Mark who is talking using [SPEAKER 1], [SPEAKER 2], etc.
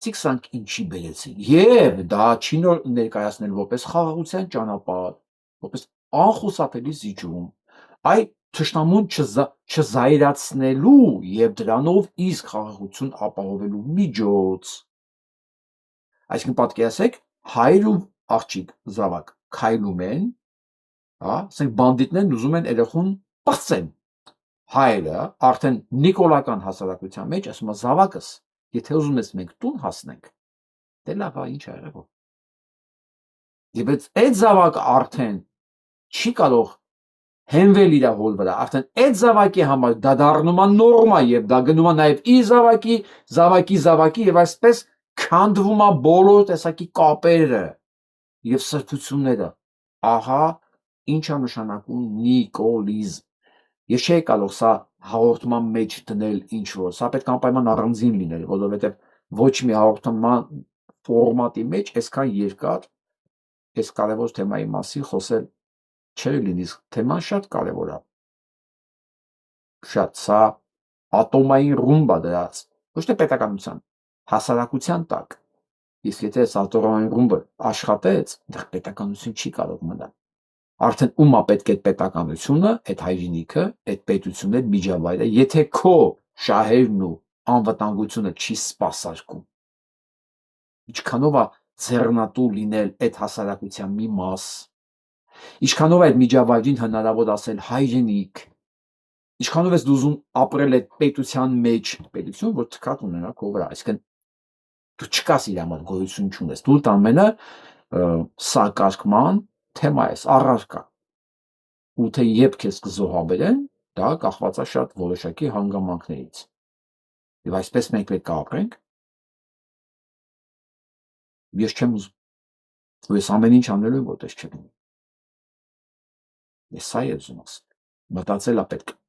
[SPEAKER 1] Սրանք ինչի բերեցին, եւ դա չի ներկայացնել որպես խաղաղության ճանապարհ, որպես անխուսափելի զիջում, այլ թշնամուն չզայրացնելու եւ դրանով իսկ խաղաղություն ապահովելու միջոց։ Այսինքն պատկերացրեք, հայր ու աղջիկ զավակ քայլում են, հա, ասենք բանդիտներն ուզում են երեխուն պղծեն, հայրը արդեն նիկոլական հասարակության մեջ ասում է զավակս, եթե ուզում ես մենք տուն հասնենք, դե լավ, ինչ ա եղել։ Եվ այդ զավակը արդեն չի կարող հենվել իր հոլ վրա, արդեն այդ զավակի համար դա դառնում է նորմա եւ դա գնում է նաեւ իր զավակի եւ այսպես քանդվում է բոլոր տեսակի կապերը եւ սրբությունները։ Ահա ինչա նշանակում նիկոլիզմ։ Ես չէի կարող սա հաղորդման մեջ դնել ինչ որ, սա պետք է անպայման առանձին լիներ, որովհետեւ ոչ մի հաղորդման ֆորմատի մեջ այսքան երկար այս կարևոր թեմայի մասին խոսել չէր լինի, թեման շատ կարևոր է, շատ, սա ատոմային ռումբ է դրած, ոչ թե պետականության, հասարակության տակ, իսկ եթե այս ատոմային ռումբը աշխատեց, դեռ պետականություն չի կարող մնալ, արդեն ում է պետք է պետականությունը, այդ հայրենիքը, այդ պետությունն, այդ միջավայրը, եթե քո շահերն ու անվտանգությունը չի սպասարկում, ինչքանով է ձեռնատու լինել այդ հասարակության մի մաս, ինչքանով է այդ միջավայրին հնարավոր ասել հայրենիք, ինչքանով ես դու ուզում ապրել այդ պետության մեջ, պետություն, որ թքած ունենա քո վրա, այսինքն դու չկաս իր համար, գոյություն չունես, դու ամենը սակարկման թեմա ես, առարկա, ու թե երբ քեզ կզոհաբերեն, դա կախված է շատ որոշակի հանգամանքներից, եւ այսպես մենք պետք է ապրենք, ես չեմ ուզում, ու ես ամեն ինչ անելու եմ, որտես չլինի, ես սա եմ ուզում ասել, մտածելա պետք